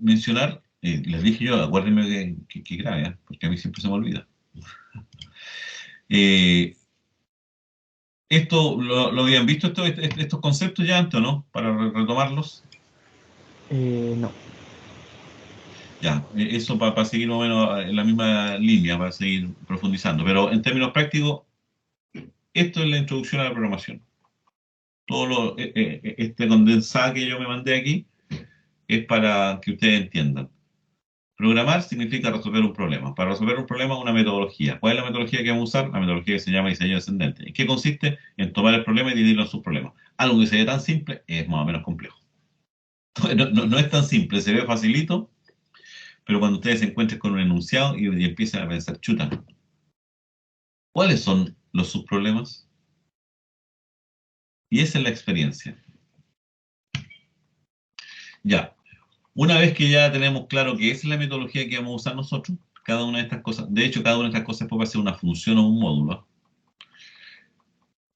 mencionar, les dije yo, acuérdenme que grave, porque a mí siempre se me olvida. Eh, ¿Lo habían visto estos conceptos ya antes, o no? Para retomarlos. No. Ya, eso para seguir más o menos en la misma línea, para seguir profundizando. Pero en términos prácticos, esto es la introducción a la programación. Este condensado que yo me mandé aquí es para que ustedes entiendan. Programar significa resolver un problema. Para resolver un problema, una metodología. ¿Cuál es la metodología que vamos a usar? La metodología que se llama diseño descendente. ¿En qué consiste? En tomar el problema y dividirlo en sus problemas. Algo que se ve tan simple es más o menos complejo. No es tan simple, se ve facilito, pero cuando ustedes se encuentren con un enunciado y empiezan a pensar, chuta, ¿cuáles son los subproblemas? Y esa es la experiencia. Ya, una vez que ya tenemos claro que esa es la metodología que vamos a usar nosotros, cada una de estas cosas, de hecho, cada una de estas cosas puede ser una función o un módulo.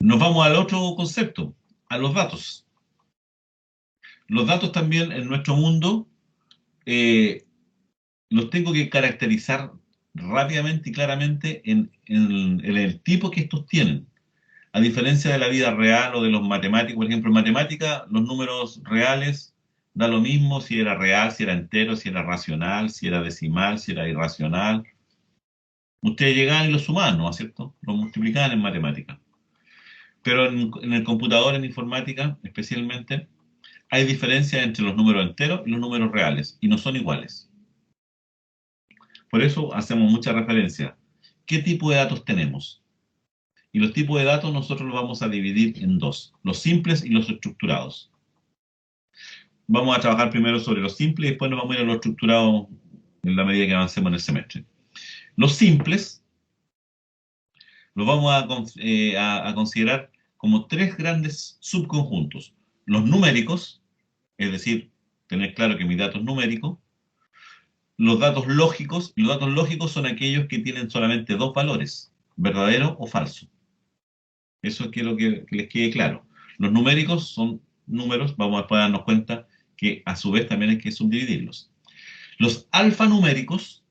Nos vamos al otro concepto, a los datos. Los datos también en nuestro mundo eh, los tengo que caracterizar rápidamente y claramente en el tipo que estos tienen. A diferencia de la vida real o de los matemáticos, por ejemplo, en matemática, los números reales da lo mismo si era real, si era entero, si era racional, si era decimal, si era irracional. Ustedes llegaban y los sumaban, ¿no es cierto? Los multiplicaban en matemática. Pero en el computador, en informática especialmente, hay diferencia entre los números enteros y los números reales, y no son iguales. Por eso hacemos mucha referencia. ¿Qué tipo de datos tenemos? Y los tipos de datos nosotros los vamos a dividir en dos, los simples y los estructurados. Vamos a trabajar primero sobre los simples y después nos vamos a ir a los estructurados en la medida que avancemos en el semestre. Los simples los vamos a considerar como tres grandes subconjuntos. Los numéricos, es decir, tener claro que mi dato es numérico. Y los datos lógicos son aquellos que tienen solamente dos valores, verdadero o falso. Eso quiero que les quede claro. Los numéricos son números, vamos a darnos cuenta que a su vez también hay que subdividirlos. Los alfanuméricos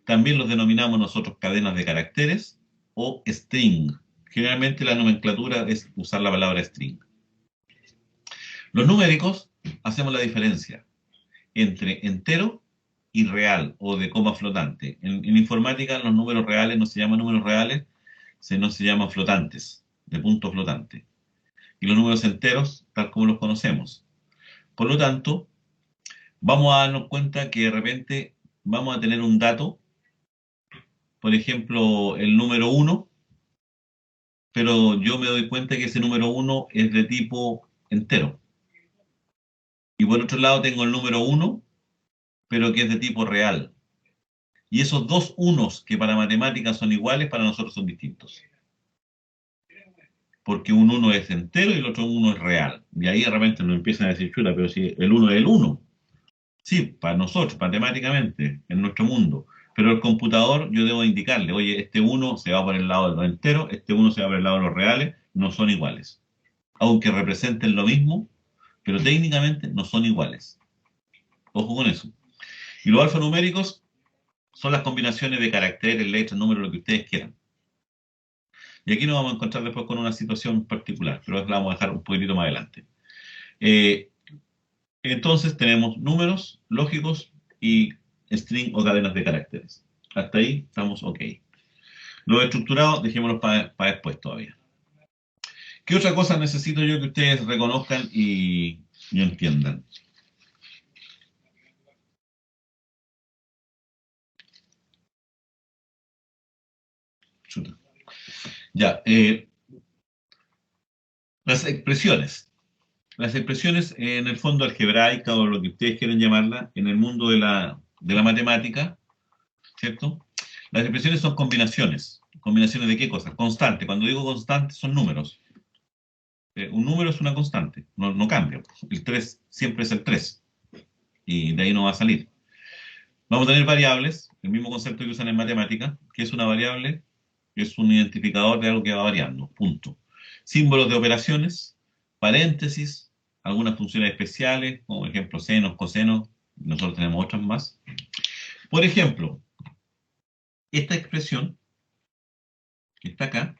también los denominamos nosotros cadenas de caracteres o string. Generalmente la nomenclatura es usar la palabra string. Los numéricos hacemos la diferencia entre entero y real o de coma flotante. En informática los números reales no se llaman números reales, sino se llaman flotantes, de punto flotante. Y los números enteros, tal como los conocemos. Por lo tanto, vamos a darnos cuenta que de repente vamos a tener un dato, por ejemplo, el número uno, pero yo me doy cuenta que ese número uno es de tipo entero. Y por otro lado tengo el número uno, pero que es de tipo real. Y esos dos unos que para matemáticas son iguales, para nosotros son distintos. Porque un uno es entero y el otro uno es real. Y ahí de repente nos empiezan a decir, chuta, pero si el uno es el uno. Sí, para nosotros, matemáticamente, en nuestro mundo. Pero el computador yo debo indicarle, oye, este uno se va por el lado de los enteros, este uno se va por el lado de los reales, no son iguales. Aunque representen lo mismo, pero técnicamente no son iguales. Ojo con eso. Y los alfanuméricos son las combinaciones de caracteres, letras, números, lo que ustedes quieran. Y aquí nos vamos a encontrar después con una situación particular, pero la vamos a dejar un poquitito más adelante. Eh, entonces tenemos números lógicos y string o cadenas de caracteres. Hasta ahí estamos ok. Los estructurados dejémoslos para después todavía. ¿Qué otra cosa necesito yo que ustedes reconozcan y entiendan? Chuta. Ya, las expresiones. Las expresiones en el fondo algebraica o lo que ustedes quieran llamarla, en el mundo de la matemática, ¿cierto? Las expresiones son combinaciones. ¿Combinaciones de qué cosas? Constante. Cuando digo constante son números. Un número es una constante, no cambia. El 3 siempre es el 3 y de ahí no va a salir. Vamos a tener variables, el mismo concepto que usan en matemática, que es una variable, es un identificador de algo que va variando, punto. Símbolos de operaciones, paréntesis, algunas funciones especiales, como por ejemplo senos, cosenos, nosotros tenemos otras más. Por ejemplo, esta expresión que está acá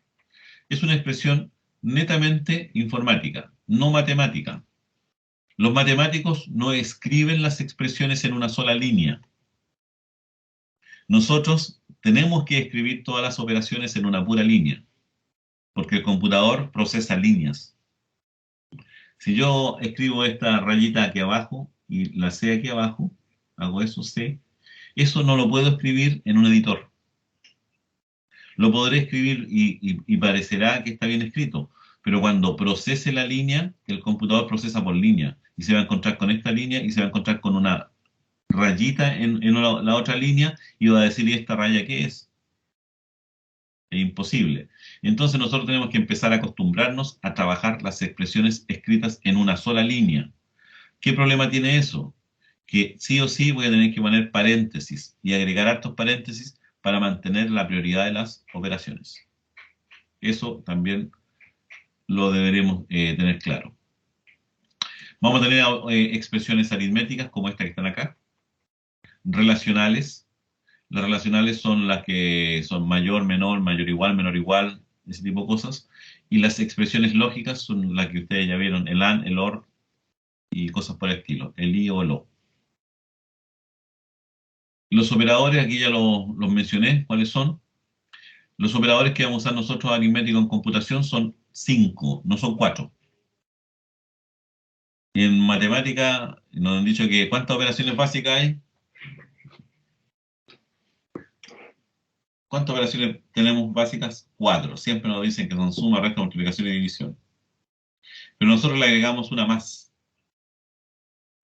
es una expresión netamente informática, no matemática. Los matemáticos no escriben las expresiones en una sola línea. Nosotros tenemos que escribir todas las operaciones en una pura línea, porque el computador procesa líneas. Si yo escribo esta rayita aquí abajo y la C aquí abajo, hago eso C, eso no lo puedo escribir en un editor. Lo podré escribir y parecerá que está bien escrito, pero cuando procese la línea, el computador procesa por línea y se va a encontrar con esta línea y se va a encontrar con una rayita en la otra línea y va a decir, ¿y esta raya qué es? Es imposible. Entonces nosotros tenemos que empezar a acostumbrarnos a trabajar las expresiones escritas en una sola línea. ¿Qué problema tiene eso? Que sí o sí voy a tener que poner paréntesis y agregar hartos paréntesis para mantener la prioridad de las operaciones. Eso también lo deberemos tener claro. Vamos a tener expresiones aritméticas como esta que están acá. Relacionales. Las relacionales son las que son mayor, igual, menor, igual, ese tipo de cosas. Y las expresiones lógicas son las que ustedes ya vieron, el AND, el OR y cosas por el estilo, el I o el O. Los operadores, aquí ya los mencioné, ¿cuáles son? Los operadores que vamos a usar nosotros aritméticos en computación son 5, no son 4. En matemática nos han dicho que ¿cuántas operaciones básicas hay? ¿Cuántas operaciones tenemos básicas? 4. Siempre nos dicen que son suma, resta, multiplicación y división. Pero nosotros le agregamos una más,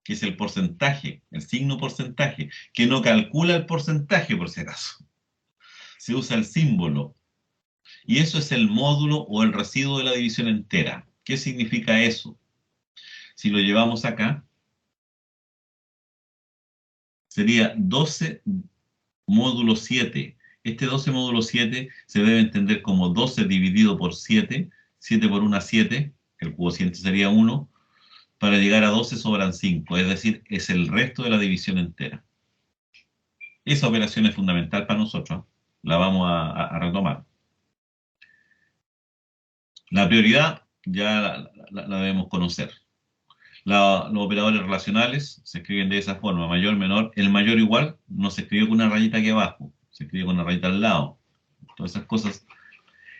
que es el porcentaje, el signo porcentaje, que no calcula el porcentaje por si acaso. Se usa el símbolo. Y eso es el módulo o el residuo de la división entera. ¿Qué significa eso? Si lo llevamos acá, sería 12 módulo 7. Este 12 módulo 7 se debe entender como 12 dividido por 7, 7 por 1, 7, el cociente sería 1, para llegar a 12 sobran 5, es decir, es el resto de la división entera. Esa operación es fundamental para nosotros, la vamos a retomar. La prioridad ya la debemos conocer. Los operadores relacionales se escriben de esa forma, mayor, menor. El mayor igual no se escribe con una rayita aquí abajo, se escribe con una rayita al lado. Todas esas cosas.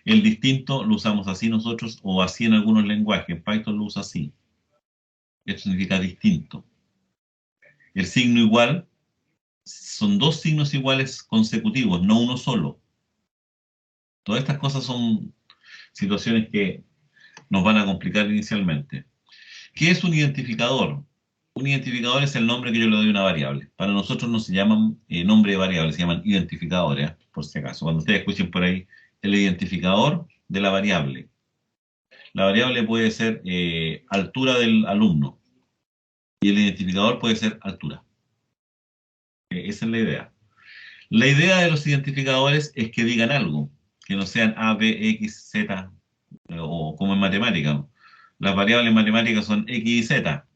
El distinto lo usamos así nosotros o así en algunos lenguajes. En Python lo usa así. Esto significa distinto. El signo igual son dos signos iguales consecutivos, no uno solo. Todas estas cosas son situaciones que nos van a complicar inicialmente. ¿Qué es un identificador? Un identificador es el nombre que yo le doy a una variable. Para nosotros no se llaman nombre de variable, se llaman identificadores, por si acaso. Cuando ustedes escuchen por ahí el identificador de la variable. La variable puede ser altura del alumno y el identificador puede ser altura. Esa es la idea. La idea de los identificadores es que digan algo, que no sean A, B, X, Z, o como en matemática. Las variables matemáticas son X y Z.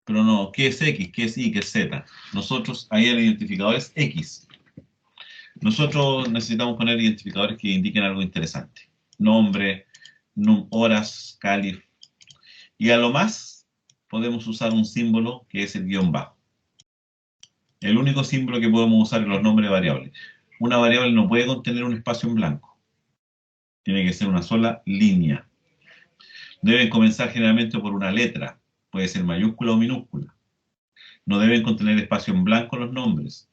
Pero no, ¿qué es X? ¿Qué es Y? ¿Qué es Z? Nosotros, ahí el identificador es X. Nosotros necesitamos poner identificadores que indiquen algo interesante. Nombre, horas, calif. Y a lo más podemos usar un símbolo que es el guión bajo. El único símbolo que podemos usar en los nombres de variables. Una variable no puede contener un espacio en blanco. Tiene que ser una sola línea. Deben comenzar generalmente por una letra. Puede ser mayúscula o minúscula. No deben contener espacio en blanco los nombres.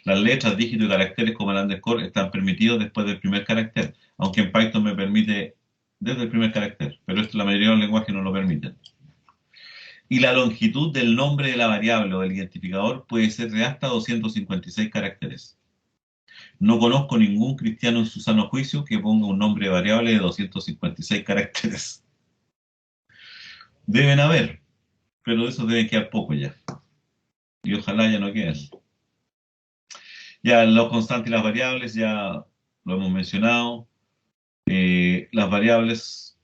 Las letras, dígitos y caracteres como el underscore están permitidos después del primer carácter, aunque en Python me permite desde el primer carácter, pero esto la mayoría de los lenguajes no lo permiten. Y la longitud del nombre de la variable o del identificador puede ser de hasta 256 caracteres. No conozco ningún cristiano en su sano juicio que ponga un nombre de variable de 256 caracteres. Deben haber, pero de esos deben quedar poco ya. Y ojalá ya no queden. Ya los constantes y las variables ya lo hemos mencionado. Las variables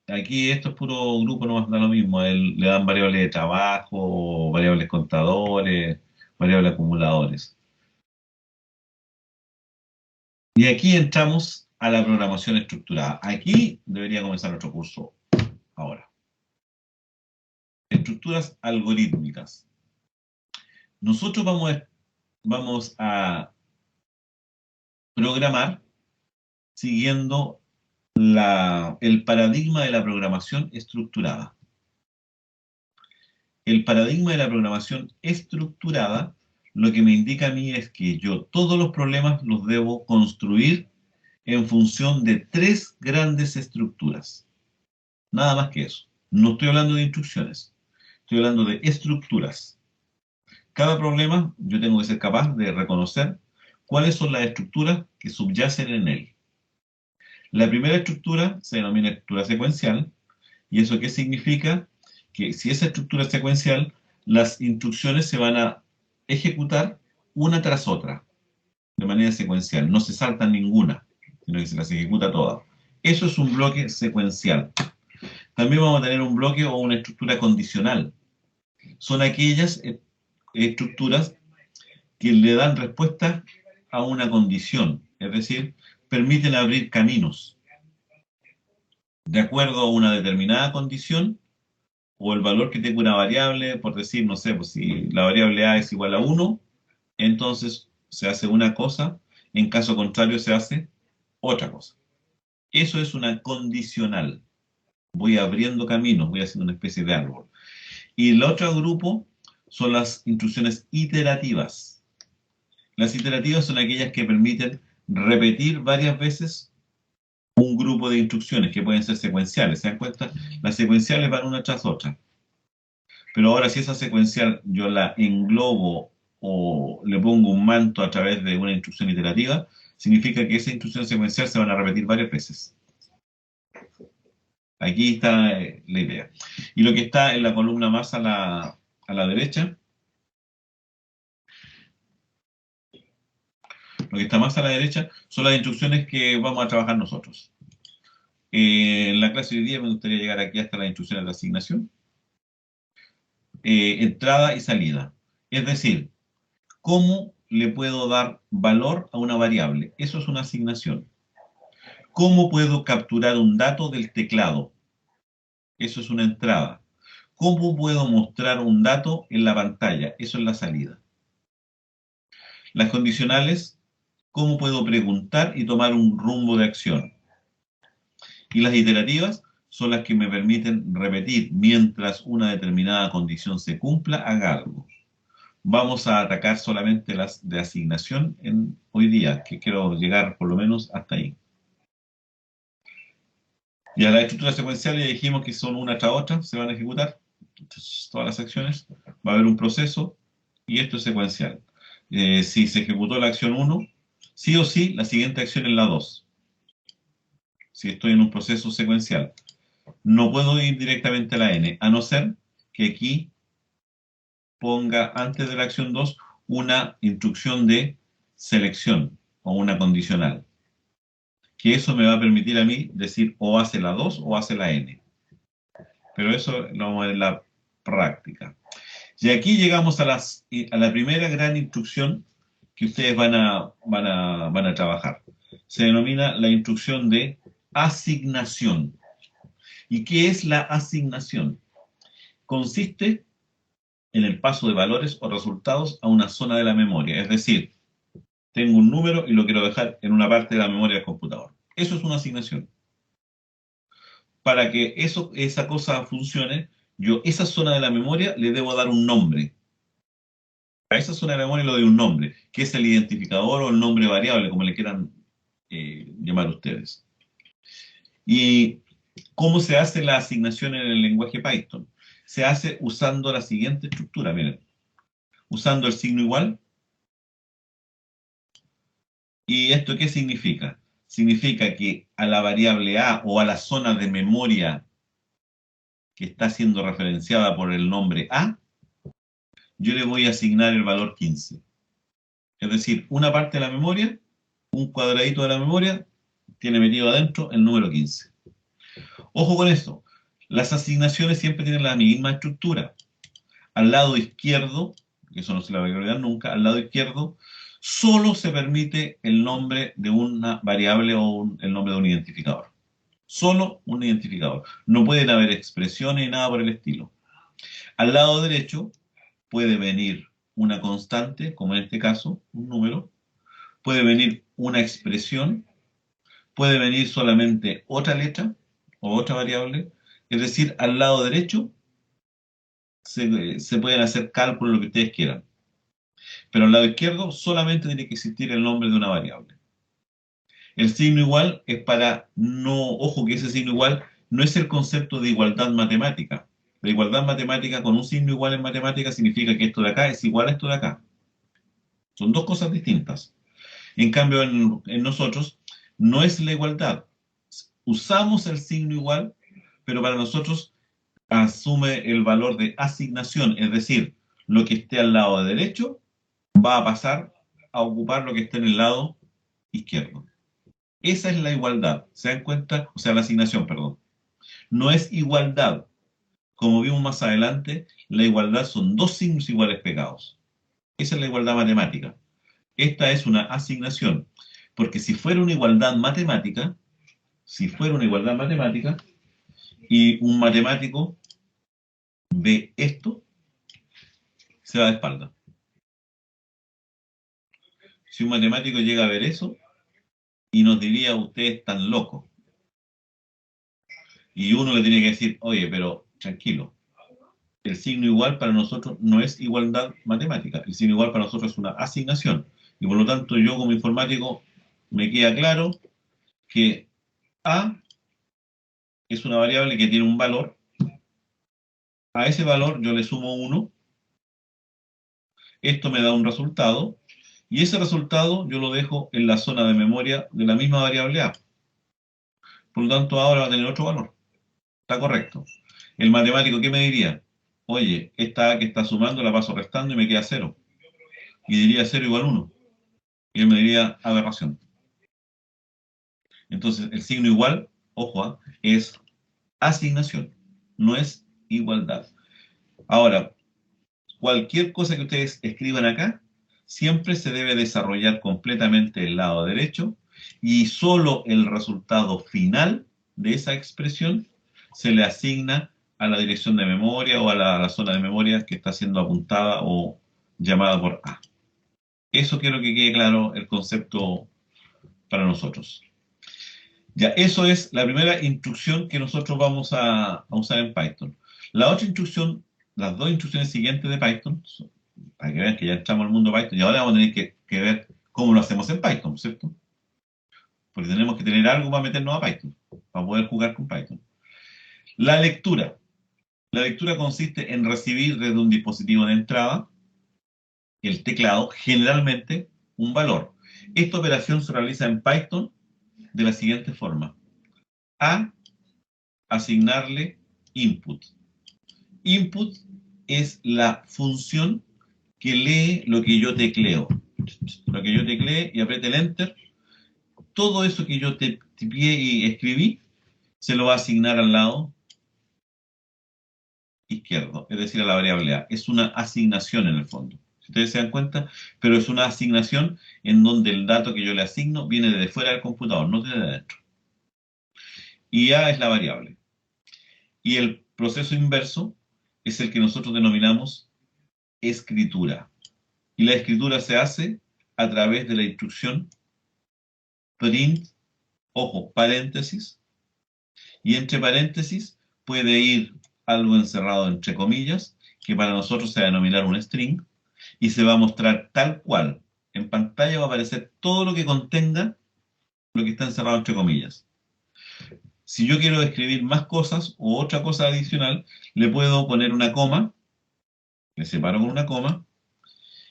aquí esto es puro grupo, no da lo mismo. Le dan variables de trabajo, variables contadores, variables acumuladores. Y aquí entramos a la programación estructurada. Aquí debería comenzar nuestro curso ahora. Estructuras algorítmicas. Nosotros vamos a programar siguiendo el paradigma de la programación estructurada. El paradigma de la programación estructurada lo que me indica a mí es que yo todos los problemas los debo construir en función de tres grandes estructuras. Nada más que eso. No estoy hablando de instrucciones, estoy hablando de estructuras. Cada problema yo tengo que ser capaz de reconocer cuáles son las estructuras que subyacen en él. La primera estructura se denomina estructura secuencial. ¿Y eso qué significa? Que si esa estructura es secuencial, las instrucciones se van a ejecutar una tras otra, de manera secuencial. No se salta ninguna, sino que se las ejecuta todas. Eso es un bloque secuencial. También vamos a tener un bloque o una estructura condicional. Son aquellas estructuras que le dan respuesta a una condición, es decir, permiten abrir caminos de acuerdo a una determinada condición o el valor que tenga una variable, por decir, no sé, pues si la variable A es igual a 1, entonces se hace una cosa, en caso contrario se hace otra cosa. Eso es una condicional. Voy abriendo caminos, voy haciendo una especie de árbol. Y el otro grupo son las instrucciones iterativas. Las iterativas son aquellas que permiten repetir varias veces un grupo de instrucciones que pueden ser secuenciales. ¿Se dan cuenta? Las secuenciales van una tras otra. Pero ahora si esa secuencial yo la englobo o le pongo un manto a través de una instrucción iterativa, significa que esa instrucción secuencial se van a repetir varias veces. Aquí está la idea. Y lo que está en la columna más a la derecha, lo que está más a la derecha son las instrucciones que vamos a trabajar nosotros. En la clase de hoy día me gustaría llegar aquí hasta las instrucciones de asignación, entrada y salida. Es decir, ¿cómo le puedo dar valor a una variable? Eso es una asignación. ¿Cómo puedo capturar un dato del teclado? Eso es una entrada. ¿Cómo puedo mostrar un dato en la pantalla? Eso es la salida. Las condicionales, ¿cómo puedo preguntar y tomar un rumbo de acción? Y las iterativas son las que me permiten repetir mientras una determinada condición se cumpla, haga algo. Vamos a atacar solamente las de asignación hoy día, que quiero llegar por lo menos hasta ahí. Y a las estructuras secuenciales ya dijimos que son una tras otra, se van a ejecutar. Entonces, todas las acciones, va a haber un proceso y esto es secuencial. Si se ejecutó la acción 1, sí o sí, la siguiente acción es la 2. Si estoy en un proceso secuencial. No puedo ir directamente a la n, a no ser que aquí ponga antes de la acción 2 una instrucción de selección o una condicional. Que eso me va a permitir a mí decir o hace la 2 o hace la n. Pero eso lo vamos a ver en la práctica. Y aquí llegamos a la primera gran instrucción que ustedes van a trabajar. Se denomina la instrucción de asignación. ¿Y qué es la asignación? Consiste en el paso de valores o resultados a una zona de la memoria. Es decir, tengo un número y lo quiero dejar en una parte de la memoria del computador. Eso es una asignación. Para que esa cosa funcione, yo esa zona de la memoria le debo dar un nombre. A esa zona de la memoria le doy un nombre, que es el identificador o el nombre variable, como le quieran llamar ustedes. ¿Y cómo se hace la asignación en el lenguaje Python? Se hace usando la siguiente estructura, miren. Usando el signo igual. ¿Y esto qué significa? Significa que a la variable A o a la zona de memoria que está siendo referenciada por el nombre A, yo le voy a asignar el valor 15. Es decir, una parte de la memoria, un cuadradito de la memoria, tiene metido adentro el número 15. Ojo con esto. Las asignaciones siempre tienen la misma estructura. Al lado izquierdo, que eso no se le va a olvidar nunca, al lado izquierdo solo se permite el nombre de una variable o el nombre de un identificador. Solo un identificador. No pueden haber expresiones ni nada por el estilo. Al lado derecho puede venir una constante, como en este caso, un número. Puede venir una expresión. Puede venir solamente otra letra o otra variable. Es decir, al lado derecho se pueden hacer cálculos, lo que ustedes quieran. Pero al lado izquierdo solamente tiene que existir el nombre de una variable. El signo igual es para no, ojo que ese signo igual no es el concepto de igualdad matemática. La igualdad matemática con un signo igual en matemática significa que esto de acá es igual a esto de acá. Son dos cosas distintas. En cambio, en nosotros no es la igualdad. Usamos el signo igual, pero para nosotros asume el valor de asignación, es decir, lo que esté al lado derecho va a pasar a ocupar lo que esté en el lado izquierdo. Esa es la igualdad, ¿se dan cuenta? O sea, la asignación, perdón. No es igualdad. Como vimos más adelante, la igualdad son dos signos iguales pegados. Esa es la igualdad matemática. Esta es una asignación, porque si fuera una igualdad matemática, y un matemático ve esto, se va de espalda. Si un matemático llega a ver eso y nos diría, ustedes están locos, y uno le tiene que decir, oye, pero tranquilo, el signo igual para nosotros no es igualdad matemática, el signo igual para nosotros es una asignación, y por lo tanto yo como informático me queda claro que A es una variable que tiene un valor, a ese valor yo le sumo 1, esto me da un resultado, y ese resultado yo lo dejo en la zona de memoria de la misma variable A. Por lo tanto, ahora va a tener otro valor. Está correcto. El matemático, ¿qué me diría? Oye, esta A que está sumando la paso restando y me queda 0. Y diría 0 igual 1. Y él me diría aberración. Entonces, el signo igual, ojo, es asignación, no es igualdad. Ahora, cualquier cosa que ustedes escriban acá, siempre se debe desarrollar completamente el lado derecho y solo el resultado final de esa expresión se le asigna a la dirección de memoria o a la zona de memoria que está siendo apuntada o llamada por A. Eso quiero que quede claro el concepto para nosotros. Ya, eso es la primera instrucción que nosotros vamos a usar en Python. La otra instrucción, las dos instrucciones siguientes de Python, para que vean que ya entramos al mundo de Python, y ahora vamos a tener que ver cómo lo hacemos en Python, ¿cierto? Porque tenemos que tener algo para meternos a Python, para poder jugar con Python. La lectura. La lectura consiste en recibir desde un dispositivo de entrada, el teclado, generalmente un valor. Esta operación se realiza en Python de la siguiente forma. A, asignarle input. Input es la función que lee lo que yo tecleo. Lo que yo tecleé y apriete el enter, todo eso que yo tipié y escribí, se lo va a asignar al lado izquierdo, es decir, a la variable A. Es una asignación en el fondo. Si ustedes se dan cuenta, pero es una asignación en donde el dato que yo le asigno viene desde fuera del computador, no desde adentro. Y A es la variable. Y el proceso inverso es el que nosotros denominamos escritura. Y la escritura se hace a través de la instrucción print, ojo, paréntesis, y entre paréntesis puede ir algo encerrado entre comillas, que para nosotros se va a denominar un string, y se va a mostrar tal cual. En pantalla va a aparecer todo lo que contenga lo que está encerrado entre comillas. Si yo quiero escribir más cosas o otra cosa adicional, le puedo poner una coma, le separo con una coma,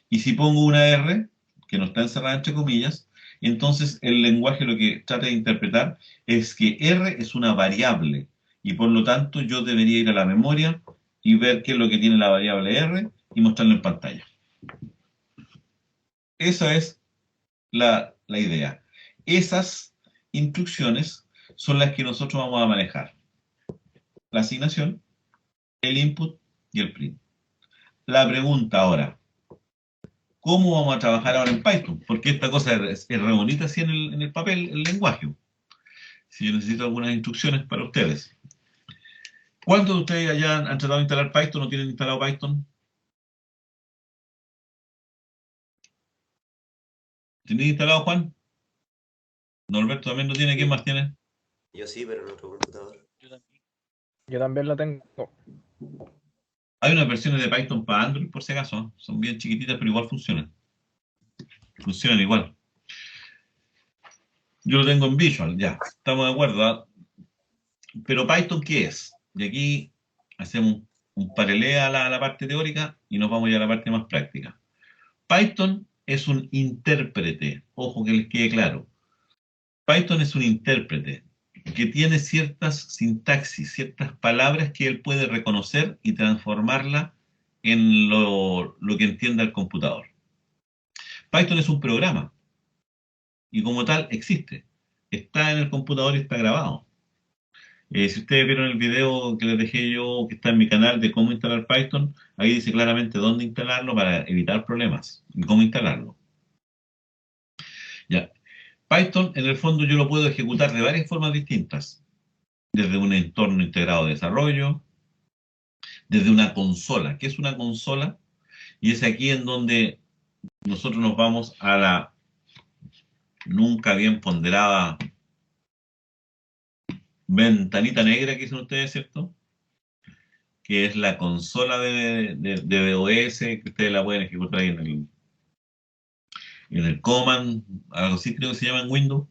y si pongo una R, que no está encerrada entre comillas, entonces el lenguaje lo que trata de interpretar es que R es una variable y por lo tanto yo debería ir a la memoria y ver qué es lo que tiene la variable R y mostrarlo en pantalla. Esa es la idea. Esas instrucciones son las que nosotros vamos a manejar. la asignación, el input y el print. La pregunta ahora, ¿cómo vamos a trabajar ahora en Python? Porque esta cosa es re bonita así en el papel, el lenguaje. Si yo necesito algunas instrucciones para ustedes. ¿Cuántos de ustedes allá han tratado de instalar Python o tienen instalado Python? ¿Tienes instalado, Juan? Norberto también lo tiene. ¿Quién más tiene? Yo sí, pero en otro computador. Yo también lo tengo. Hay unas versiones de Python para Android, por si acaso. Son bien chiquititas, pero igual funcionan. Funcionan igual. Yo lo tengo en Visual, ya. Estamos de acuerdo. ¿Ah? Pero Python, ¿qué es? Y aquí hacemos un paralelo a la parte teórica y nos vamos ya a la parte más práctica. Python es un intérprete. Ojo que les quede claro. Python es un intérprete que tiene ciertas sintaxis, ciertas palabras que él puede reconocer y transformarla en lo que entienda el computador. Python es un programa y como tal existe. Está en el computador y está grabado. Si ustedes vieron el video que les dejé yo, que está en mi canal de cómo instalar Python, ahí dice claramente dónde instalarlo para evitar problemas y cómo instalarlo. Ya. Python, en el fondo, yo lo puedo ejecutar de varias formas distintas. Desde un entorno integrado de desarrollo, desde una consola. ¿Qué es una consola? Y es aquí en donde nosotros nos vamos a la nunca bien ponderada ventanita negra que dicen ustedes, ¿cierto? Que es la consola de DOS, que ustedes la pueden ejecutar ahí en el command, algo así creo que se llama en Windows.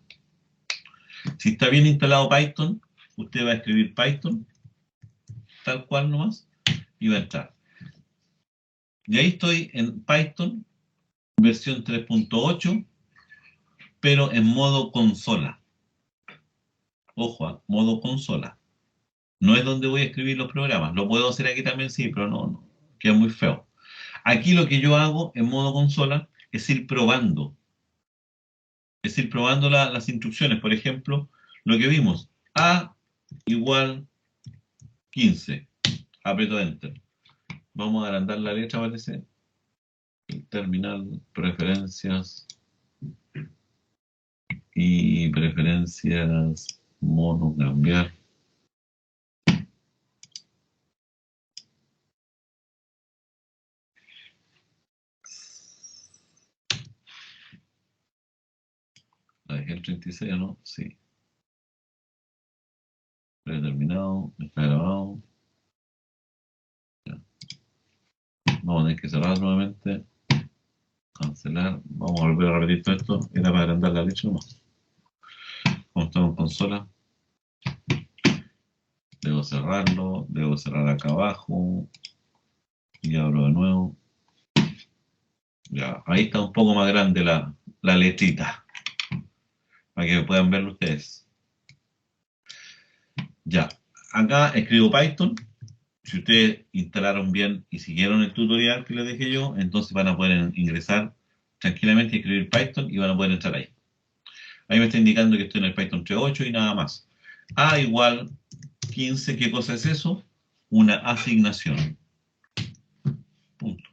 Si está bien instalado Python, usted va a escribir Python, tal cual nomás, y va a entrar. Y ahí estoy en Python, versión 3.8, pero en modo consola. Ojo, modo consola. No es donde voy a escribir los programas. Lo puedo hacer aquí también, sí, pero no, queda muy feo. Aquí lo que yo hago en modo consola es ir probando. Es ir probando las instrucciones. Por ejemplo, lo que vimos. A igual 15. Aprieto Enter. Vamos a agrandar la letra, parece. Terminal, preferencias y preferencias mono cambiar. La dejé el 36, ¿no? Sí. Predeterminado, está grabado. Ya. Vamos a tener que cerrar nuevamente. Cancelar. Vamos a volver a repetir todo esto. Era para agrandar la letra nomás. Como estamos en consola. Debo cerrarlo. Debo cerrar acá abajo. Y abro de nuevo. Ya. Ahí está un poco más grande la letrita. Para que puedan verlo ustedes. Ya. Acá escribo Python. Si ustedes instalaron bien y siguieron el tutorial que les dejé yo, entonces van a poder ingresar tranquilamente y escribir Python y van a poder entrar ahí. Ahí me está indicando que estoy en el Python 3.8 y nada más. A igual 15, ¿qué cosa es eso? Una asignación. Punto.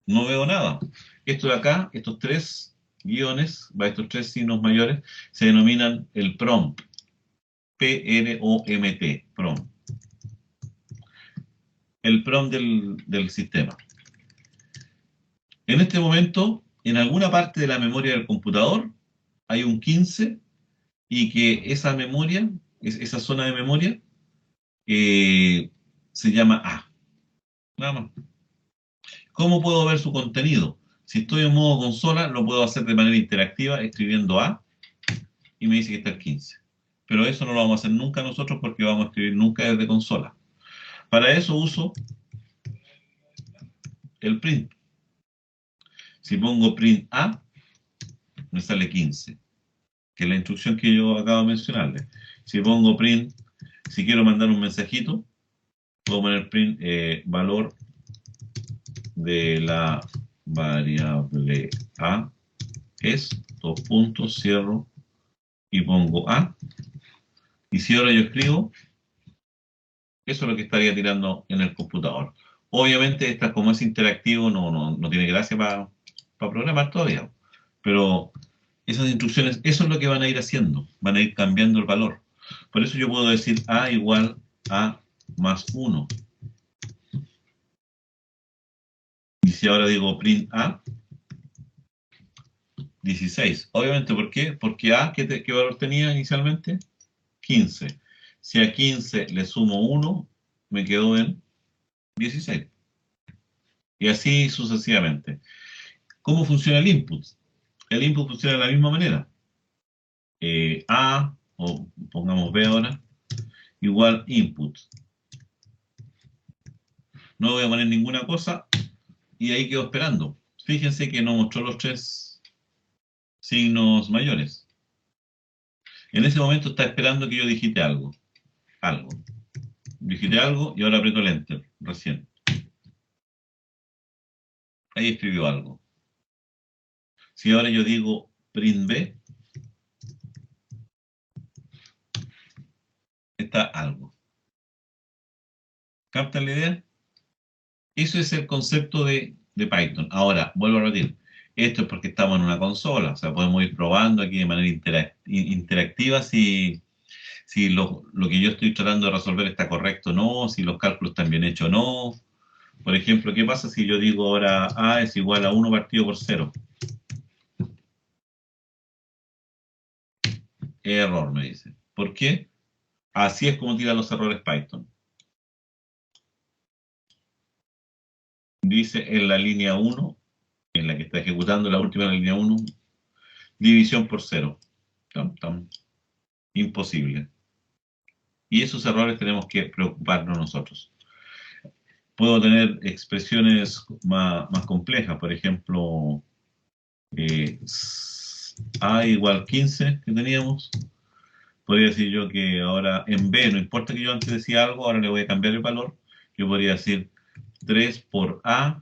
No veo nada. Esto de acá, estos tres guiones, estos tres signos mayores, se denominan el prompt. P-R-O-M-T, prompt. El prompt del sistema. En este momento, en alguna parte de la memoria del computador, hay un 15 y que esa memoria, esa zona de memoria, se llama A. Nada más. ¿Cómo puedo ver su contenido? Si estoy en modo consola, lo puedo hacer de manera interactiva escribiendo A y me dice que está el 15. Pero eso no lo vamos a hacer nunca nosotros porque vamos a escribir nunca desde consola. Para eso uso el print. Si pongo print A, me sale 15, que es la instrucción que yo acabo de mencionarles. Si pongo print, si quiero mandar un mensajito, puedo poner print valor de la variable A es, dos puntos, cierro y pongo A. Y si ahora yo escribo, Eso es lo que estaría tirando en el computador. Obviamente, como es interactivo, no tiene gracia para programar todavía. Pero esas instrucciones, eso es lo que van a ir haciendo. Van a ir cambiando el valor. Por eso yo puedo decir A igual a más 1. Y si ahora digo print A, 16. Obviamente, ¿por qué? Porque A, ¿qué valor tenía inicialmente? 15. Si a 15 le sumo 1, me quedo en 16. Y así sucesivamente. ¿Cómo funciona el input? El input funciona de la misma manera. A, o pongamos B ahora, igual input. No voy a poner ninguna cosa y ahí quedo esperando. Fíjense que no mostró los 3 signos mayores. En ese momento está esperando que yo digite algo. Digite algo y ahora aprieto el enter, recién. Ahí escribió algo. Si ahora yo digo print B, está algo. ¿Captan la idea? Eso es el concepto de Python. Ahora, vuelvo a repetir, esto es porque estamos en una consola, o sea, podemos ir probando aquí de manera interactiva si lo que yo estoy tratando de resolver está correcto o no, si los cálculos están bien hechos o no. Por ejemplo, ¿qué pasa si yo digo ahora A es igual a 1 partido por 0? Error, me dice. ¿Por qué? Así es como tira los errores Python. Dice en la línea 1, en la que está ejecutando la última línea 1, división por 0. Imposible. Y esos errores tenemos que preocuparnos nosotros. Puedo tener expresiones más complejas, por ejemplo, A igual 15 que teníamos. Podría decir yo que ahora en B, no importa que yo antes decía algo, ahora le voy a cambiar el valor. Yo podría decir 3 por A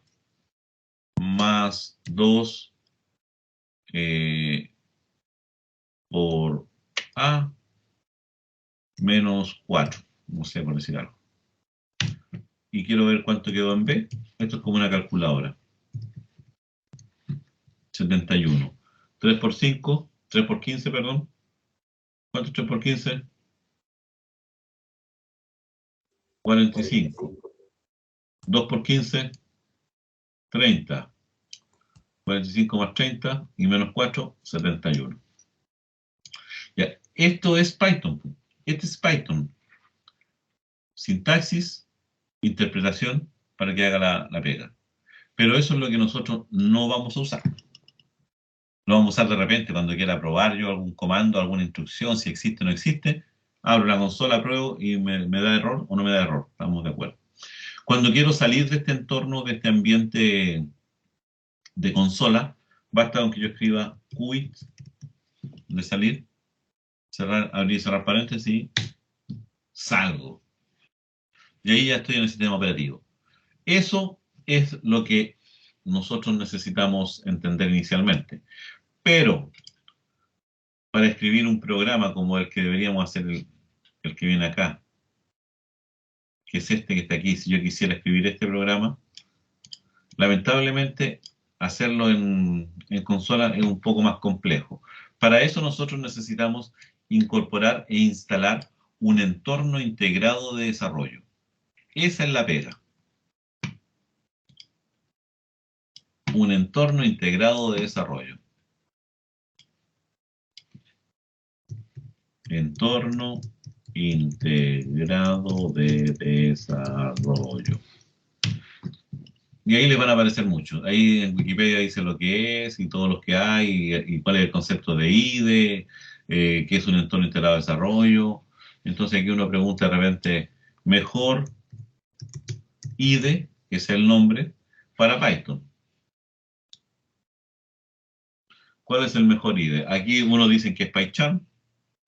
más 2 por A menos 4. No sé, por decir algo. Y quiero ver cuánto quedó en B. Esto es como una calculadora. 71. 3 por 5, 3 por 15, perdón. ¿Cuánto es 3 por 15? 45. 2 por 15, 30. 45 más 30 y menos 4, 71. Ya, esto es Python. Este es Python. Sintaxis, interpretación para que haga la pega. Pero eso es lo que nosotros no vamos a usar. Lo vamos a usar de repente cuando quiera probar yo algún comando, alguna instrucción, si existe o no existe. Abro la consola, pruebo y me da error o no me da error. Estamos de acuerdo. Cuando quiero salir de este entorno, de este ambiente de consola, basta con que yo escriba quit de salir, cerrar, abrir y cerrar paréntesis, salgo. Y ahí ya estoy en el sistema operativo. Eso es lo que nosotros necesitamos entender inicialmente. Pero para escribir un programa como el que deberíamos hacer, el que viene acá, que es este que está aquí, si yo quisiera escribir este programa, lamentablemente hacerlo en consola es un poco más complejo. Para eso nosotros necesitamos incorporar e instalar un entorno integrado de desarrollo. Esa es la pega. Un entorno integrado de desarrollo. Entorno integrado de desarrollo. Y ahí les van a aparecer muchos. Ahí en Wikipedia dice lo que es y todos los que hay y cuál es el concepto de IDE, qué es un entorno integrado de desarrollo. Entonces aquí uno pregunta de repente, mejor IDE, que es el nombre, para Python. ¿Cuál es el mejor IDE? Aquí uno dice que es PyCharm,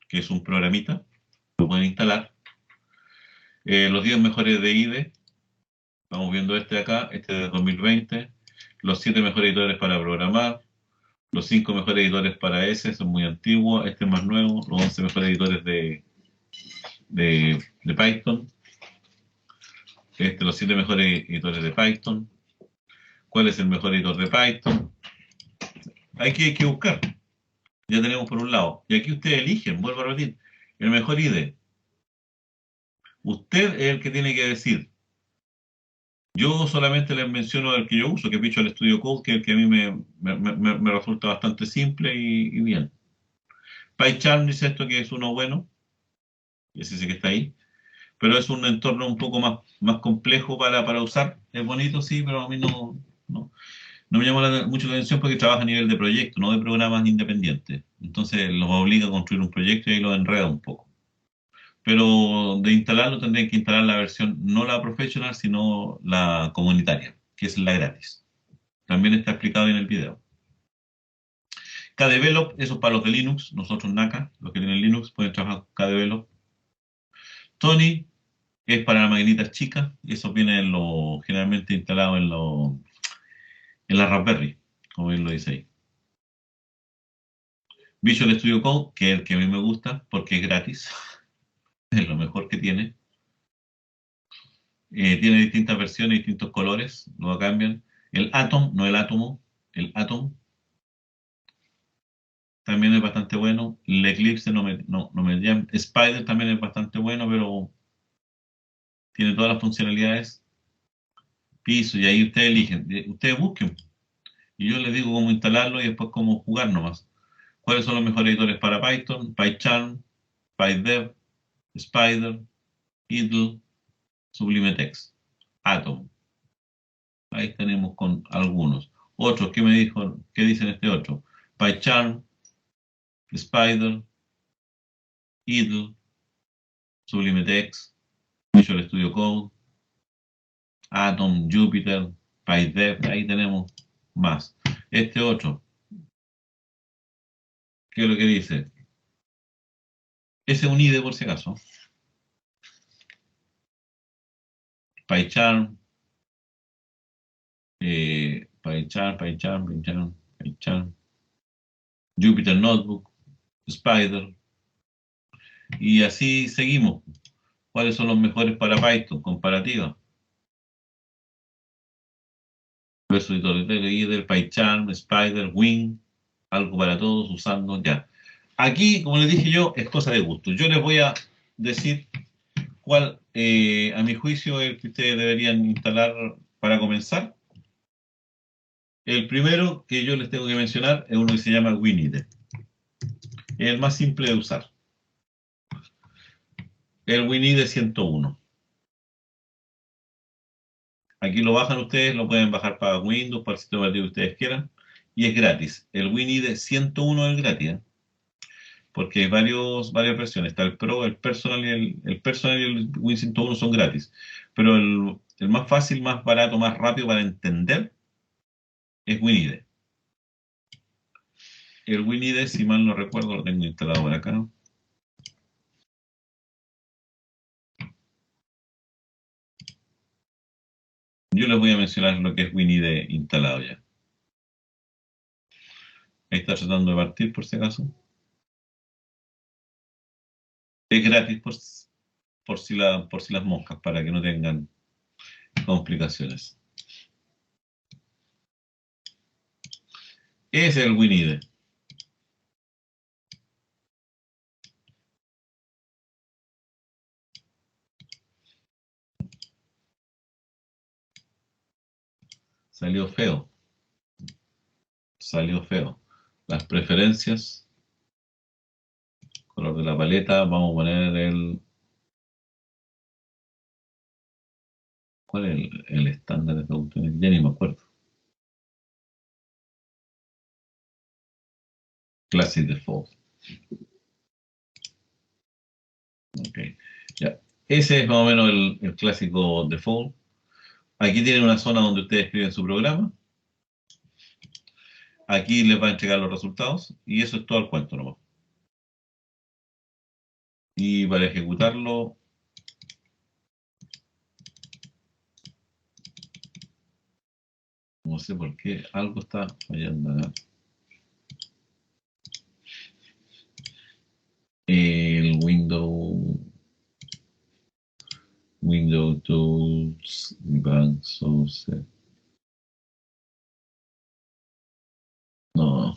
que es un programita, lo pueden instalar. Los 10 mejores de IDE, estamos viendo este de acá, este de 2020. Los 7 mejores editores para programar. Los 5 mejores editores para S, son muy antiguos. Este es más nuevo. Los 11 mejores editores de Python. los 7 mejores editores de Python. ¿Cuál es el mejor editor de Python? Hay que buscar. Ya tenemos por un lado. Y aquí ustedes eligen, vuelvo a repetir, el mejor IDE. Usted es el que tiene que decir. Yo solamente les menciono el que yo uso, que es Visual Studio Code, que es el que a mí me resulta bastante simple y bien. PyCharm dice esto que es uno bueno, ese sí que está ahí, pero es un entorno un poco más complejo para usar. Es bonito, sí, pero a mí no me llama mucho la atención porque trabaja a nivel de proyecto, no de programas independientes. Entonces los obliga a construir un proyecto y ahí los enreda un poco. Pero de instalarlo tendrían que instalar la versión, no la professional, sino la comunitaria, que es la gratis. También está explicado en el video. KDevelop, eso es para los de Linux, nosotros NACA, los que tienen Linux pueden trabajar con KDevelop. Tony es para las maquinitas chicas, y eso viene generalmente instalado en la Raspberry, como bien lo dice ahí. Visual Studio Code, que es el que a mí me gusta porque es gratis, es lo mejor que tiene. Tiene distintas versiones, distintos colores, lo cambian. El Atom, no el átomo, el Atom también es bastante bueno. El Eclipse no me llama. Spider también es bastante bueno, pero tiene todas las funcionalidades. Piso, y ahí ustedes eligen, ustedes busquen. Y yo les digo cómo instalarlo y después cómo jugar nomás. ¿Cuáles son los mejores editores para Python? PyCharm, PyDev, Spider, Idle, Sublime Text, Atom. Ahí tenemos con algunos. Otros, ¿qué me dijo? ¿Qué dicen este otro? PyCharm, Spider, Idle, Sublime Text, Visual Studio Code, Atom, Jupyter, PyDev, ahí tenemos más. Este otro, ¿qué es lo que dice? Ese es un IDE por si acaso. PyCharm, PyCharm, Jupyter Notebook, Spider, y así seguimos. ¿Cuáles son los mejores para Python? Comparativa. Versus IDE, PyCharm, Spider, Wing, algo para todos usando ya. Aquí, como les dije yo, es cosa de gusto. Yo les voy a decir cuál, a mi juicio, es el que ustedes deberían instalar para comenzar. El primero que yo les tengo que mencionar es uno que se llama WinIDE. Es el más simple de usar. El WinIDE 101. Aquí lo bajan ustedes, lo pueden bajar para Windows, para el sistema operativo que ustedes quieran. Y es gratis. El WinIDE 101 es gratis, ¿eh? Porque hay varias versiones. Está el Pro, el Personal el Personal y el Win 101 son gratis. Pero el más fácil, más barato, más rápido para entender es WinIDE. El WinIDE, si mal no recuerdo, lo tengo instalado por acá. Yo les voy a mencionar lo que es WinIDE instalado ya. Ahí está tratando de partir por si acaso. Es gratis por si las moscas, para que no tengan complicaciones. Ese es el WinIDE. Salió feo. Salió feo. Las preferencias. Color de la paleta. Vamos a poner el... ¿Cuál es el estándar de esta cuestión? Ya ni me acuerdo. Classic Default. Ok. Ya. Ese es más o menos el clásico default. Aquí tienen una zona donde ustedes escriben su programa. Aquí les va a entregar los resultados. Y eso es todo el cuento nomás. Y para ejecutarlo, no sé por qué, algo está fallando acá. El Windows Tools. Entonces, no,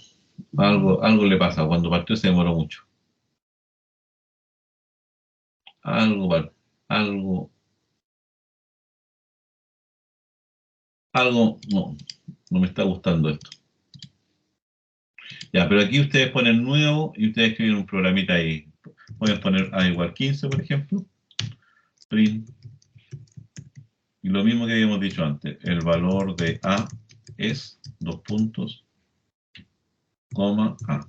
algo le pasa. Cuando partió se demoró mucho. Algo, no, no me está gustando esto. Ya, pero aquí ustedes ponen nuevo y ustedes escriben un programita ahí. Pueden poner A igual 15, por ejemplo. Print. Y lo mismo que habíamos dicho antes. El valor de A es, dos puntos, coma, A.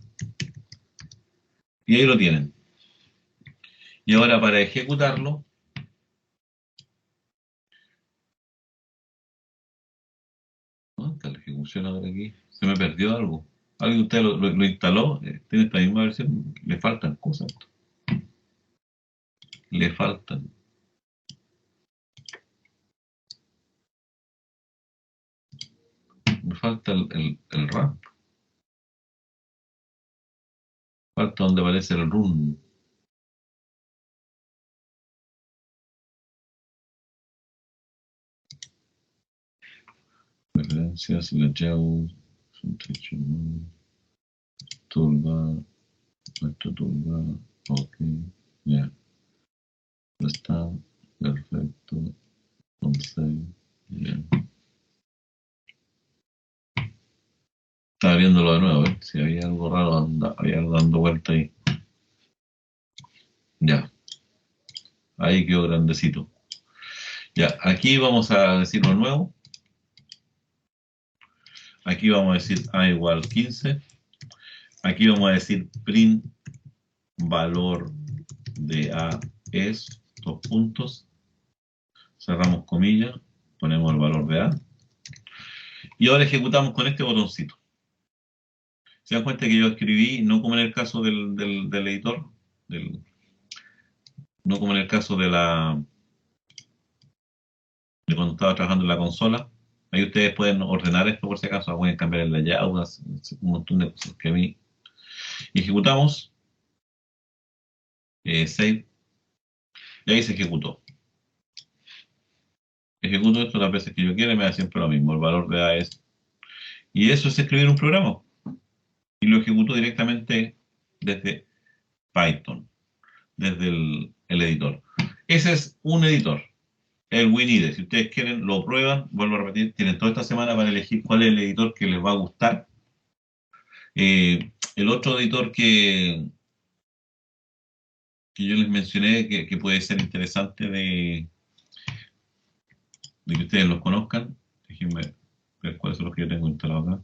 Y ahí lo tienen. Y ahora para ejecutarlo, ¿dónde está la ejecución ahora aquí? Se me perdió algo. ¿Alguien de ustedes lo instaló? ¿Tiene esta misma versión? Le faltan cosas. Le faltan. Me falta el RAM. Falta donde aparece el run. Referencias, layout, toolbar, nuestro toolbar, ok, ya, está, perfecto, con save, bien. Estaba viéndolo de nuevo, si había algo raro, había algo dando vuelta ahí. Ya, ahí quedó grandecito. Ya, aquí vamos a decir lo nuevo. Aquí vamos a decir A igual 15. Aquí vamos a decir print valor de A es, dos puntos. Cerramos comillas, ponemos el valor de A. Y ahora ejecutamos con este botoncito. Se dan cuenta que yo escribí, no como en el caso del editor, no como en el caso de cuando estaba trabajando en la consola. Ahí ustedes pueden ordenar esto por si acaso, pueden cambiar el layout, un montón de cosas que a mí. Y ejecutamos, save, y ahí se ejecutó. Ejecuto esto las veces que yo quiera y me da siempre lo mismo, el valor de A es. Y eso es escribir un programa. Y lo ejecuto directamente desde Python, desde el editor. Ese es un editor, el WinIDE. Si ustedes quieren, lo prueban, vuelvo a repetir, tienen toda esta semana para elegir cuál es el editor que les va a gustar. El otro editor que yo les mencioné, que puede ser interesante de que ustedes los conozcan, déjenme ver cuáles son los que yo tengo instalados acá.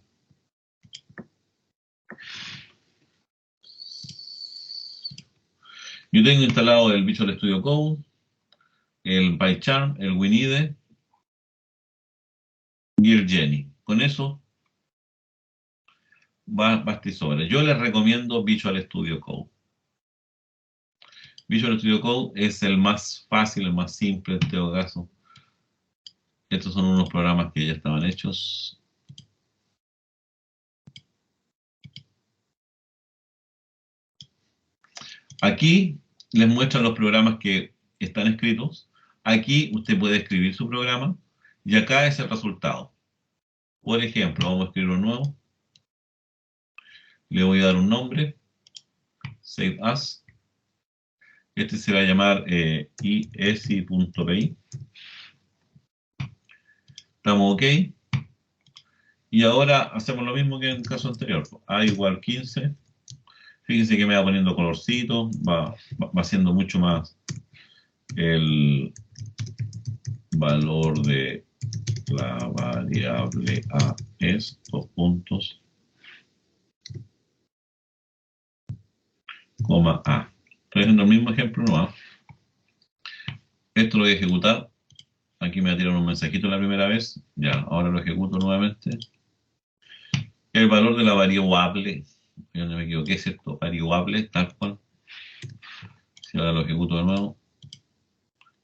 Yo tengo instalado el Visual Studio Code, el PyCharm, el WinIDE y el Jenny. Con eso basta y sobra. Yo les recomiendo Visual Studio Code. Visual Studio Code es el más fácil, el más simple en todo caso. Estos son unos programas que ya estaban hechos. Aquí les muestran los programas que están escritos. Aquí usted puede escribir su programa y acá es el resultado. Por ejemplo, vamos a escribir uno nuevo. Le voy a dar un nombre. Save as. Este se va a llamar esi.py. Estamos OK. Y ahora hacemos lo mismo que en el caso anterior. A igual 15. Fíjense que me va poniendo colorcito. Va siendo mucho más el valor de la variable A es, dos puntos, coma A. Estoy haciendo el mismo ejemplo, ¿no? Esto lo voy a ejecutar. Aquí me va a tirar un mensajito la primera vez. Ya, ahora lo ejecuto nuevamente. El valor de la variable, yo no me equivoqué, es esto, variable, tal cual. Si ahora lo ejecuto de nuevo.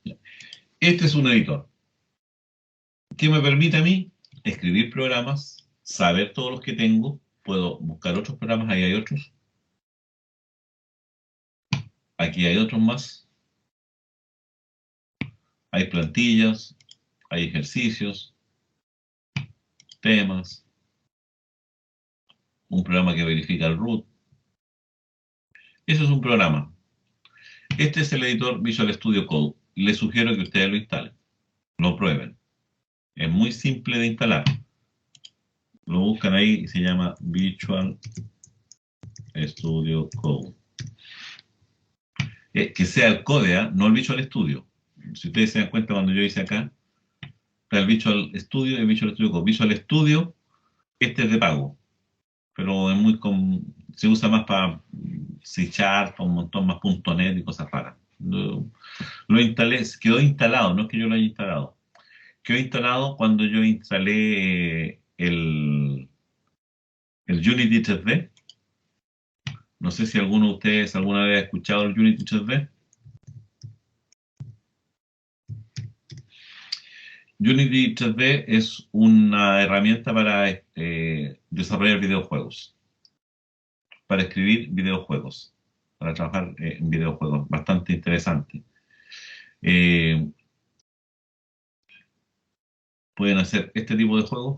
Ya. Este es un editor que me permite a mí escribir programas, saber todos los que tengo, puedo buscar otros programas, ahí hay otros. Aquí hay otros más. Hay plantillas, hay ejercicios, temas, un programa que verifica el root. Eso es un programa. Este es el editor Visual Studio Code. Les sugiero que ustedes lo instalen, lo prueben. Es muy simple de instalar. Lo buscan ahí y se llama Visual Studio Code. Que sea el code, no el Visual Studio. Si ustedes se dan cuenta cuando yo hice acá, está el Visual Studio y el Visual Studio Code. Visual Studio, este es de pago, pero es se usa más para C#, para un montón más .NET y cosas raras. Lo instalé, quedó instalado, no es que yo lo haya instalado. Quedó instalado cuando yo instalé el Unity 3D. No sé si alguno de ustedes alguna vez ha escuchado el Unity 3D. Unity 3D es una herramienta para desarrollar videojuegos, para escribir videojuegos, para trabajar en videojuegos. Bastante interesante. Pueden hacer este tipo de juegos,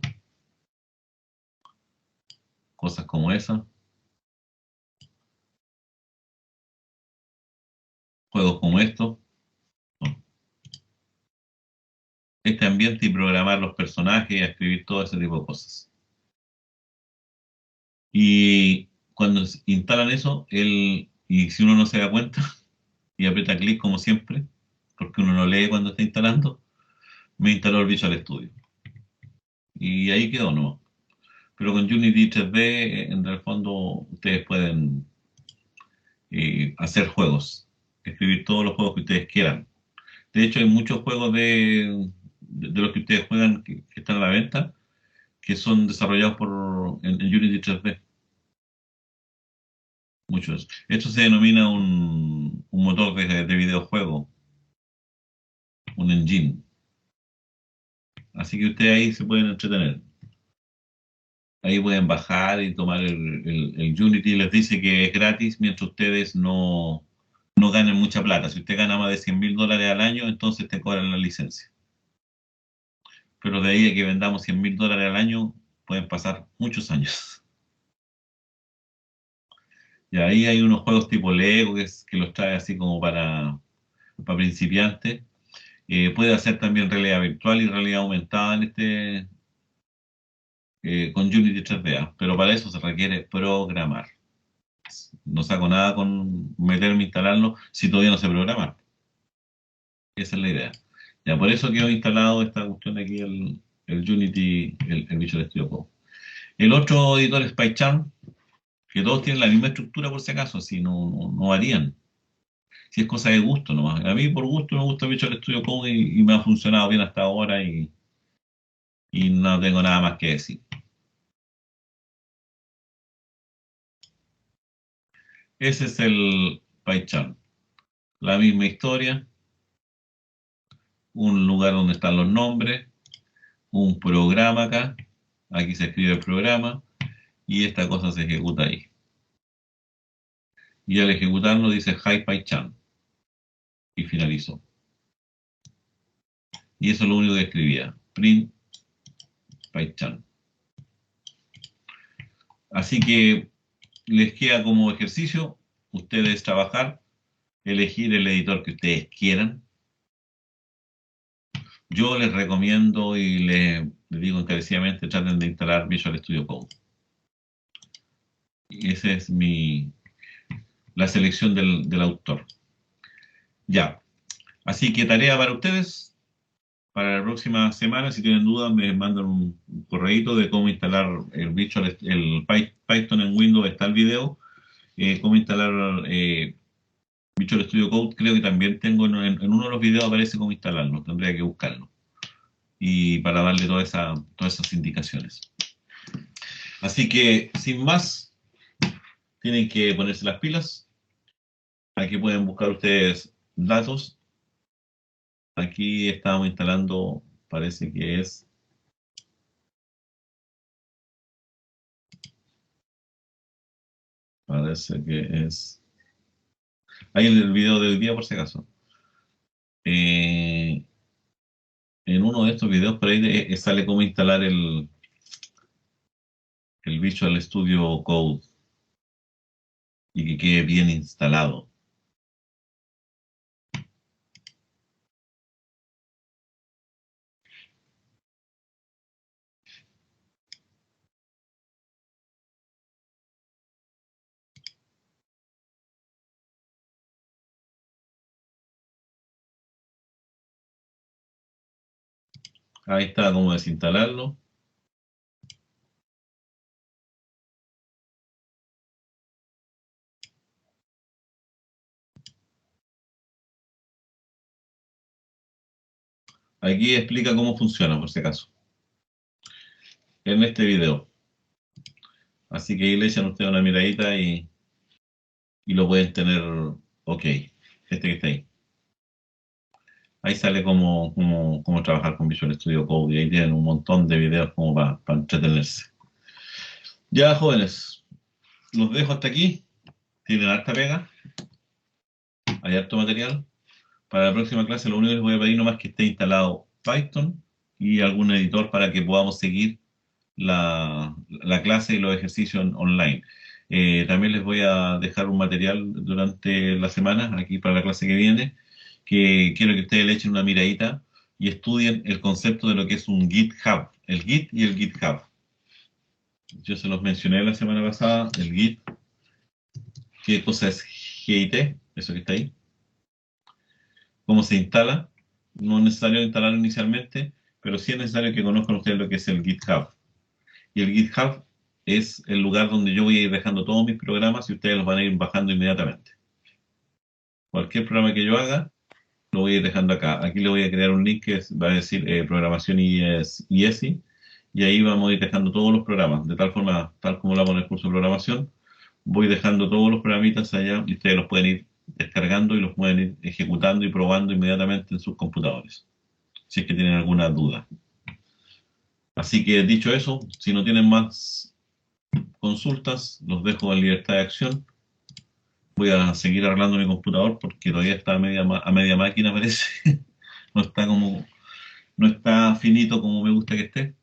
cosas como esa, juegos como estos, este ambiente y programar los personajes, escribir todo ese tipo de cosas. Y cuando instalan eso, y si uno no se da cuenta y aprieta clic como siempre, porque uno no lee cuando está instalando, me instaló el Visual Studio. Y ahí quedó, ¿no? Pero con Unity 3D, en el fondo, ustedes pueden hacer juegos, escribir todos los juegos que ustedes quieran. De hecho, hay muchos juegos de los que ustedes juegan que están a la venta, que son desarrollados en Unity 3D. Muchos. Esto se denomina un motor de videojuego, un engine. Así que ustedes ahí se pueden entretener. Ahí pueden bajar y tomar el Unity. Les dice que es gratis mientras ustedes no ganen mucha plata. Si usted gana más de $100.000 al año, entonces te cobran la licencia. Pero de ahí a que vendamos $100.000 al año, pueden pasar muchos años. Y ahí hay unos juegos tipo Lego que los trae así como para principiantes. Puede hacer también realidad virtual y realidad aumentada con Unity 3D, pero para eso se requiere programar. No saco nada con meterme a instalarlo si todavía no sé programar. Esa es la idea. Ya por eso quedó instalado esta cuestión de aquí, el Unity, el Visual Studio Code. El otro editor es PyCharm, que todos tienen la misma estructura por si acaso, si no varían. Si es cosa de gusto nomás. A mí por gusto me gusta Visual Studio Code y me ha funcionado bien hasta ahora y no tengo nada más que decir. Ese es el PyCharm. La misma historia, un lugar donde están los nombres, un programa acá, aquí se escribe el programa y esta cosa se ejecuta ahí. Y al ejecutarlo dice Hi PyCharm y finalizó. Y eso es lo único que escribía, print PyCharm. Así que les queda como ejercicio ustedes trabajar, elegir el editor que ustedes quieran. Yo les recomiendo y les digo encarecidamente, traten de instalar Visual Studio Code. Y esa es la selección del autor. Ya. Así que tarea para ustedes. Para la próxima semana, si tienen dudas, me mandan un correíto de cómo instalar el Python en Windows. Está el video. Cómo instalar Visual Studio Code. Creo que también tengo en uno de los videos aparece cómo instalarlo. Tendría que buscarlo. Y para darle todas esas indicaciones. Así que, sin más, tienen que ponerse las pilas. Aquí pueden buscar ustedes datos. Aquí estamos instalando, parece que es ahí en el video del día por si acaso. En uno de estos videos por ahí sale cómo instalar el el Visual Studio Code y que quede bien instalado. Ahí está cómo desinstalarlo. Aquí explica cómo funciona, por si acaso, en este video. Así que ahí le echan ustedes una miradita y lo pueden tener ok. Este que está ahí. Ahí sale cómo trabajar con Visual Studio Code y ahí tienen un montón de videos como para entretenerse. Ya, jóvenes, los dejo hasta aquí. Tienen harta pega. Hay harto material. Para la próxima clase lo único que les voy a pedir nomás es que esté instalado Python y algún editor para que podamos seguir la clase y los ejercicios online. También les voy a dejar un material durante la semana, aquí para la clase que viene, que quiero que ustedes le echen una miradita y estudien el concepto de lo que es un GitHub, el Git y el GitHub. Yo se los mencioné la semana pasada, el Git, qué cosa es Git, eso que está ahí, cómo se instala. No es necesario instalarlo inicialmente, pero sí es necesario que conozcan ustedes lo que es el GitHub. Y el GitHub es el lugar donde yo voy a ir dejando todos mis programas y ustedes los van a ir bajando inmediatamente. Cualquier programa que yo haga, lo voy a ir dejando acá. Aquí le voy a crear un link que va a decir programación IESI y ahí vamos a ir dejando todos los programas. De tal forma, tal como lo hago en el curso de programación, voy dejando todos los programitas allá y ustedes los pueden ir descargando y los pueden ir ejecutando y probando inmediatamente en sus computadores, si es que tienen alguna duda. Así que dicho eso, si no tienen más consultas, los dejo en libertad de acción. Voy a seguir arreglando mi computador porque todavía está a media máquina, parece. No está finito como me gusta que esté.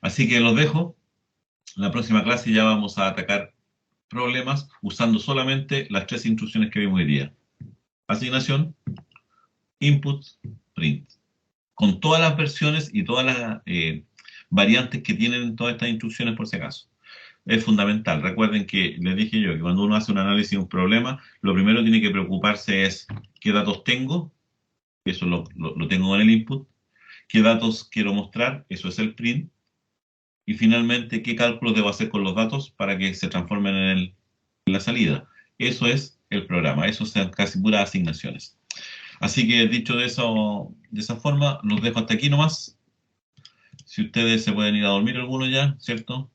Así que los dejo. En la próxima clase ya vamos a atacar problemas usando solamente las 3 instrucciones que vimos hoy día. Asignación, input, print. Con todas las versiones y todas las variantes que tienen todas estas instrucciones por si acaso. Es fundamental. Recuerden que les dije yo que cuando uno hace un análisis de un problema, lo primero que tiene que preocuparse es qué datos tengo, eso lo tengo en el input, qué datos quiero mostrar, eso es el print, y finalmente qué cálculos debo hacer con los datos para que se transformen en la salida. Eso es el programa, eso son casi puras asignaciones. Así que dicho de esa forma, los dejo hasta aquí nomás. Si ustedes se pueden ir a dormir algunos ya, ¿cierto?